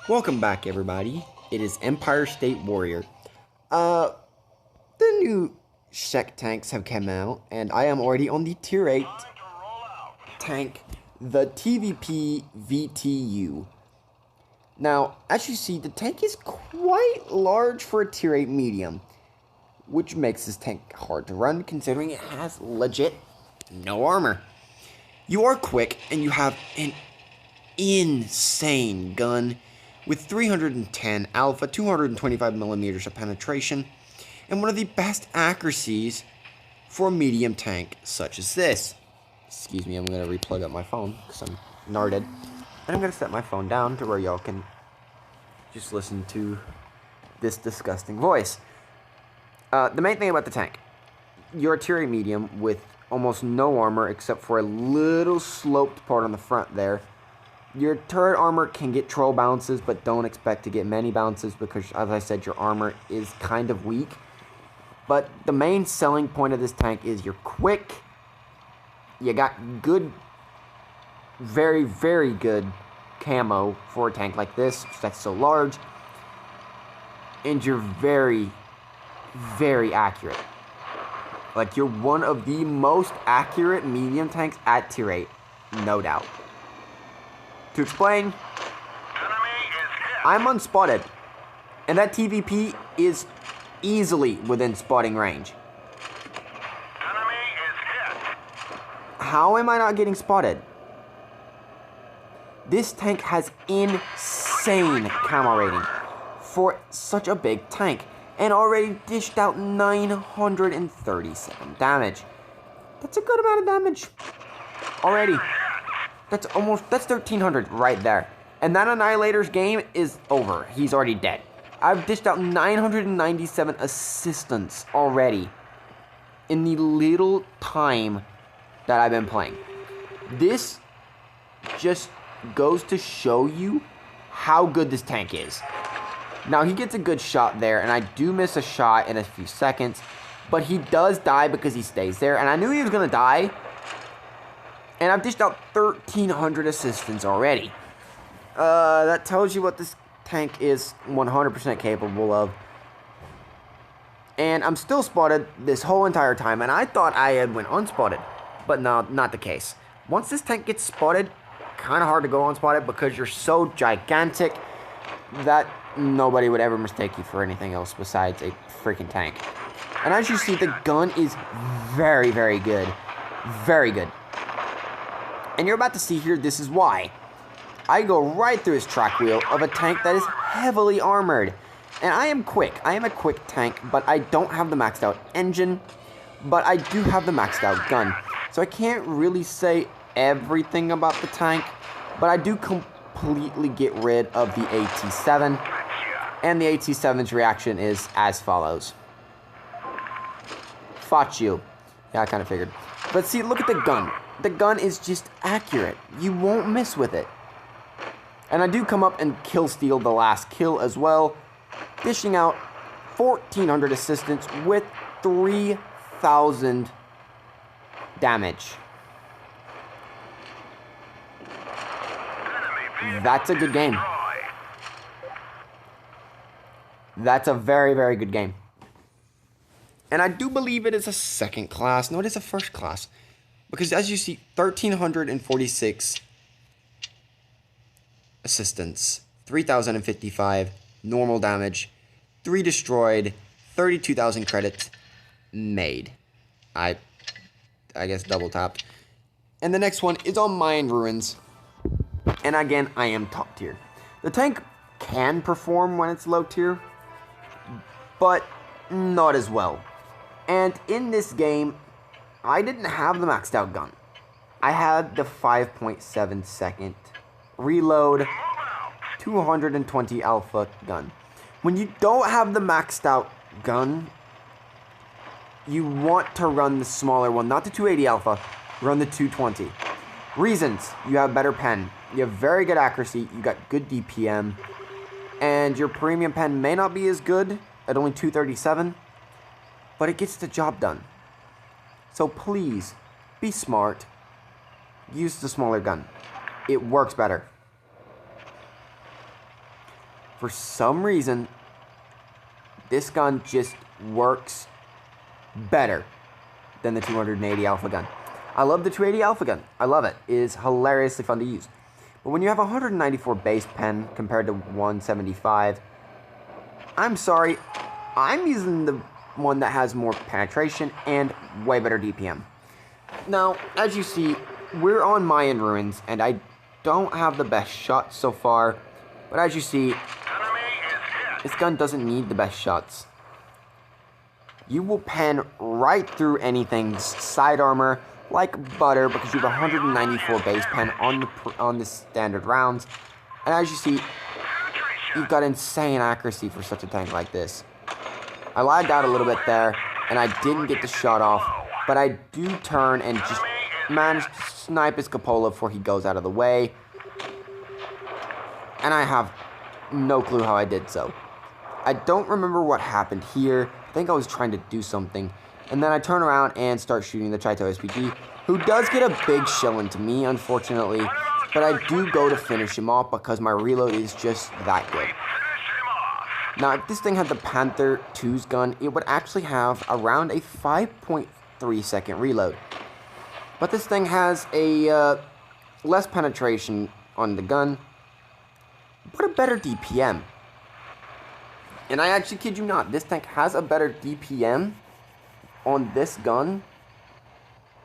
Welcome back, everybody. It is Empire State Warrior. The new Czech tanks have come out, and I am already on the Tier 8 tank, the TVP VTU. Now, as you see, the tank is quite large for a Tier 8 medium, which makes this tank hard to run, considering it has legit no armor. You are quick, and you have an insane gun with 310 alpha, 225 millimeters of penetration, and one of the best accuracies for a medium tank such as this. Excuse me, I'm going to replug up my phone because I'm narded. And I'm going to set my phone down to where y'all can just listen to this disgusting voice. The main thing about the tank, you're a Tier 8 medium with almost no armor except for a little sloped part on the front there. Your turret armor can get troll bounces, but don't expect to get many bounces because, as I said, your armor is kind of weak. But the main selling point of this tank is you're quick, you got good, very, very good camo for a tank like this that's so large, and you're very, very accurate. Like, you're one of the most accurate medium tanks at Tier 8, no doubt. To explain, I'm unspotted, and that TVP is easily within spotting range. How am I not getting spotted? This tank has insane camo rating for such a big tank, and already dished out 937 damage. That's a good amount of damage already. That's 1,300 right there. And that Annihilator's game is over. He's already dead. I've dished out 997 assistance already in the little time that I've been playing. This just goes to show you how good this tank is. Now, he gets a good shot there, and I do miss a shot in a few seconds, but he does die because he stays there, and I knew he was going to die. And I've dished out 1,300 assistance already. That tells you what this tank is 100% capable of. And I'm still spotted this whole entire time. And I thought I had went unspotted. But no, not the case. Once this tank gets spotted, kind of hard to go unspotted because you're so gigantic that nobody would ever mistake you for anything else besides a freaking tank. And as you see, the gun is very, very good. Very good. And you're about to see here, this is why. I go right through his track wheel of a tank that is heavily armored. And I am quick. I am a quick tank, but I don't have the maxed out engine. But I do have the maxed out gun. So I can't really say everything about the tank. But I do completely get rid of the AT-7. And the AT-7's reaction is as follows. Fought you. Yeah, I kind of figured. But see, look at the gun. The gun is just accurate. You won't miss with it. And I do come up and kill steal the last kill as well, dishing out 1,400 assistance with 3,000 damage. That's a good game. That's a very, very good game. And I do believe it is a second class. No, it is a first class. Because as you see, 1,346 assistance, 3,055 normal damage, 3 destroyed, 32,000 credits made. I guess double tapped. And the next one is on Mayan Ruins. And again, I am top tier. The tank can perform when it's low tier, but not as well. And in this game, I didn't have the maxed out gun. I had the 5.7 second reload 220 alpha gun. When you don't have the maxed out gun, you want to run the smaller one, not the 280 alpha, run the 220. Reasons: you have better pen, you have very good accuracy, you got good DPM, and your premium pen may not be as good at only 237, but it gets the job done. So please, be smart. Use the smaller gun. It works better. for some reason, this gun just works better than the 280 Alpha gun. I love the 280 Alpha gun. I love it. It is hilariously fun to use. But when you have 194 base pen compared to 175, I'm sorry, I'm using the one that has more penetration and way better DPM. Now, as you see, we're on Mayan ruins, and I don't have the best shots so far, but as you see, this gun doesn't need the best shots. You will pen right through anything's side armor like butter because you have 194 base pen on the standard rounds, and as you see, you've got insane accuracy for such a tank like this. I lagged out a little bit there, and I didn't get the shot off, but I do turn and just manage to snipe his cupola before he goes out of the way, and I have no clue how I did so. I don't remember what happened here. I think I was trying to do something, and then I turn around and start shooting the Chaito SPG, who does get a big shell into me, unfortunately, but I do go to finish him off because my reload is just that good. Now, if this thing had the Panther 2's gun, it would actually have around a 5.3 second reload. But this thing has a less penetration on the gun, but a better DPM. And I actually kid you not, this tank has a better DPM on this gun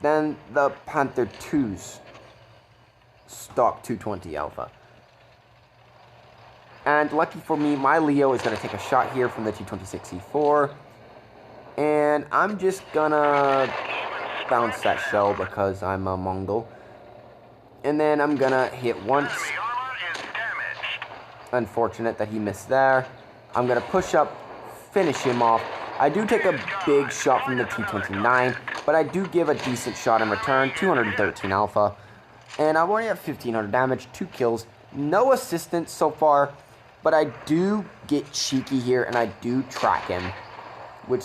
than the Panther 2's stock 220 Alpha. And lucky for me, my Leo is going to take a shot here from the T26C4. And I'm just going to bounce that shell because I'm a Mongol. And then I'm going to hit once. Unfortunate that he missed there. I'm going to push up, finish him off. I do take a big shot from the T29, but I do give a decent shot in return, 213 Alpha. And I'm only at 1500 damage, 2 kills, no assistance so far. But I do get cheeky here, and I do track him, which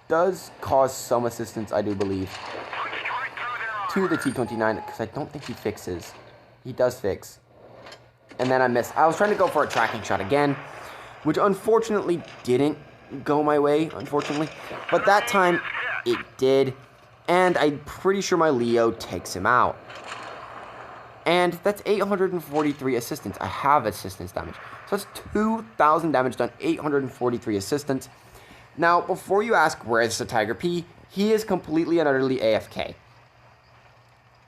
does cause some assistance, I do believe, to the T29, because I don't think he fixes. He does fix. And then I miss. I was trying to go for a tracking shot again, which unfortunately didn't go my way, unfortunately. But that time, it did, and I'm pretty sure my Leo takes him out. And that's 843 assistance. I have assistance damage. So that's 2,000 damage done, 843 assistance. Now, before you ask where is the Tiger P, he is completely and utterly AFK.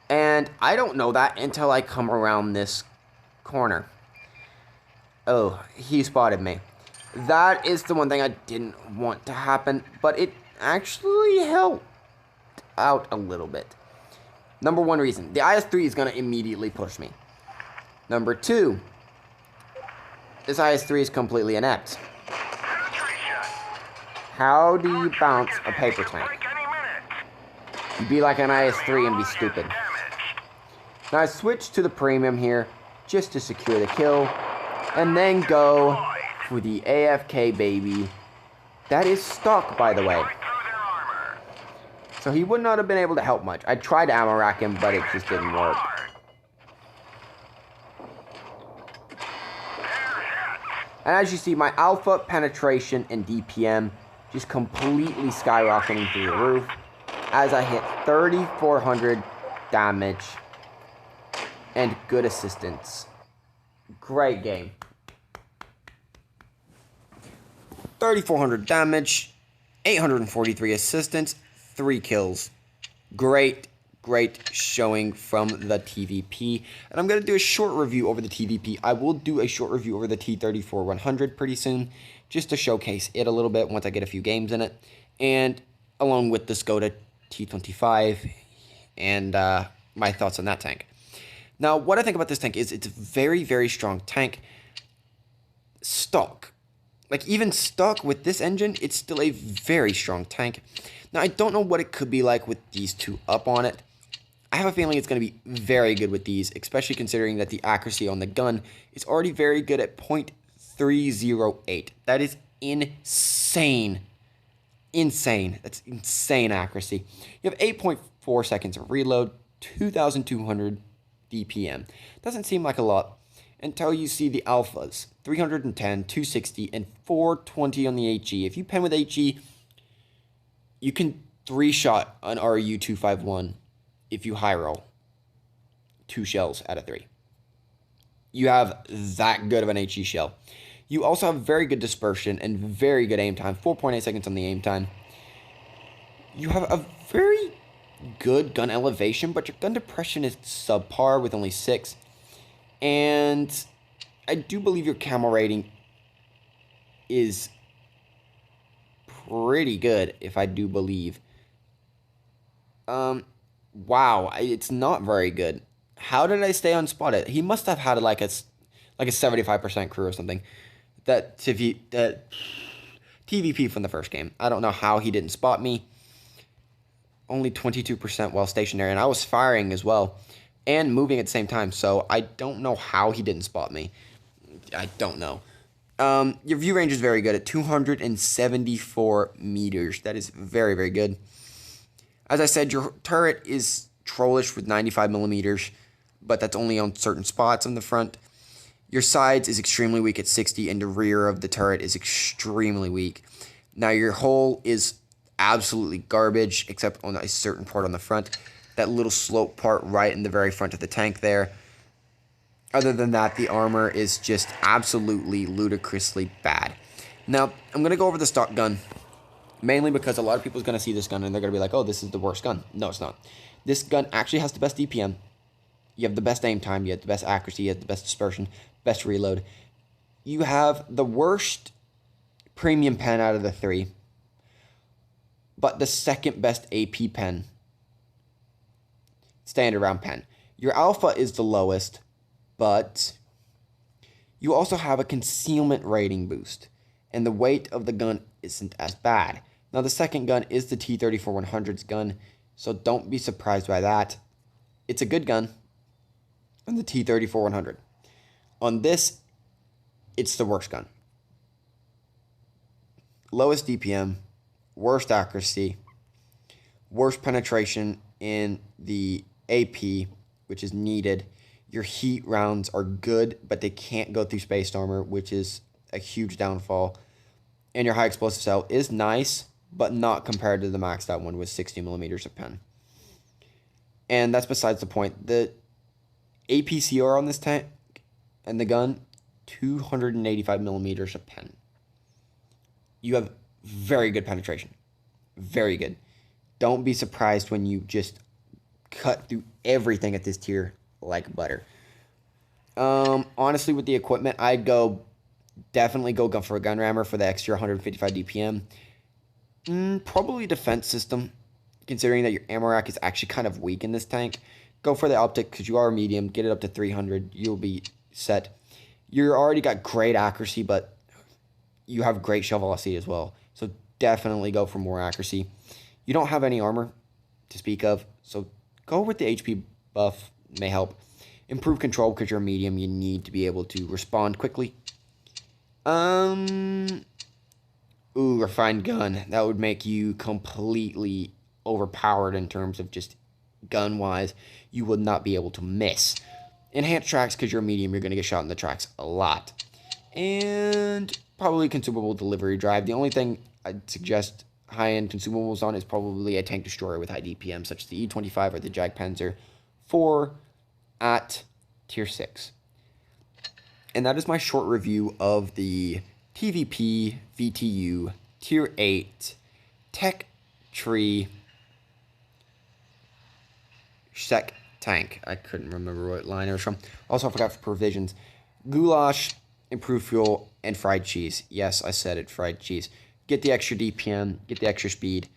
And I don't know that until I come around this corner. Oh, he spotted me. That is the one thing I didn't want to happen, but it actually helped out a little bit. Number one reason, the IS-3 is going to immediately push me. Number two, this IS-3 is completely inept. How do you bounce a paper tank? You be like an IS-3 and be stupid. Now I switch to the premium here, just to secure the kill, and then go for the AFK baby. That is stock, by the way. So he would not have been able to help much. I tried to ammo rack him, but it just didn't work. And as you see, my alpha penetration and DPM just completely skyrocketing through the roof as I hit 3,400 damage and good assistance. Great game. 3,400 damage, 843 assistance, 3 kills. Great showing from the TVP. And I'm going to do a short review over the TVP. I will do a short review over the T34-100 pretty soon, just to showcase it a little bit once I get a few games in it. And along with the Skoda T25 and my thoughts on that tank. Now, what I think about this tank is it's a very strong tank. Stock. Like, even stuck with this engine, it's still a very strong tank. Now, I don't know what it could be like with these two up on it. I have a feeling it's going to be very good with these, especially considering that the accuracy on the gun is already very good at .308. That is insane. Insane. That's insane accuracy. You have 8.4 seconds of reload, 2,200 DPM. Doesn't seem like a lot. until you see the alphas. 310, 260, and 420 on the HE. If you pen with HE, you can 3-shot an RU-251 if you high roll 2 shells out of 3. You have that good of an HE shell. You also have very good dispersion and very good aim time. 4.8 seconds on the aim time. You have a very good gun elevation, but your gun depression is subpar with only 6. And I do believe your camo rating is pretty good, if I do believe. Wow, it's not very good. How did I stay unspotted? He must have had like a 75% crew or something. That TVP from the first game. I don't know how he didn't spot me. Only 22% while stationary, and I was firing as well and moving at the same time, so I don't know how he didn't spot me. I don't know. Your view range is very good at 274 meters. That is very, very good. As I said, your turret is trollish with 95 millimeters, but that's only on certain spots on the front. Your sides is extremely weak at 60, and the rear of the turret is extremely weak. Now, your hull is absolutely garbage, except on a certain part on the front. That little slope part right in the very front of the tank there. Other than that, the armor is just absolutely ludicrously bad. Now, I'm going to go over the stock gun, mainly because a lot of people are going to see this gun and they're going to be like, oh, this is the worst gun. No, it's not. This gun actually has the best DPM. You have the best aim time. You have the best accuracy. You have the best dispersion, best reload. You have the worst premium pen out of the 3, but the second best AP pen. Standard round pen. Your alpha is the lowest, but you also have a concealment rating boost, and the weight of the gun isn't as bad. Now, the second gun is the T-34-100's gun, so don't be surprised by that. It's a good gun on the T-34-100. On this, it's the worst gun. Lowest DPM, worst accuracy, worst penetration in the AP, which is needed. Your heat rounds are good, but they can't go through spaced armor, which is a huge downfall. And your high explosive cell is nice, but not compared to the maxed out one with 60 millimeters of pen. And that's besides the point. The APCR on this tank and the gun, 285 millimeters of pen. You have very good penetration. Very good. Don't be surprised when you just cut through everything at this tier like butter. Honestly, with the equipment, I'd definitely go for a gun rammer for the extra 155 DPM. Probably defense system, considering that your ammo rack is actually kind of weak in this tank. Go for the optic because you are a medium. Get it up to 300. You'll be set. You already got great accuracy, but you have great shell velocity as well. So definitely go for more accuracy. You don't have any armor to speak of, so go with the HP buff. May help. Improve control because you're a medium. You need to be able to respond quickly. Refined gun. That would make you completely overpowered in terms of just gun-wise. You would not be able to miss. Enhanced tracks because you're a medium. You're going to get shot in the tracks a lot. And probably consumable delivery drive. The only thing I'd suggest high-end consumables on is probably a tank destroyer with high DPM, such as the E-25 or the Jagdpanzer 4 at Tier 6. And that is my short review of the TVP VTU Tier 8 Tech Tree Czech tank. I couldn't remember what line it was from. Also, I forgot for provisions. Goulash, improved fuel, and fried cheese. Yes, I said it, fried cheese. Get the extra DPM, get the extra speed.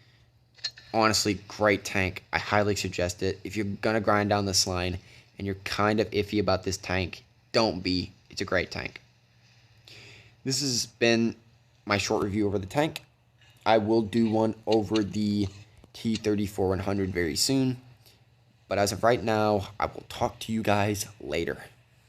Honestly, great tank. I highly suggest it. If you're going to grind down this line and you're kind of iffy about this tank, don't be. It's a great tank. This has been my short review over the tank. I will do one over the T-34-100 very soon. But as of right now, I will talk to you guys later.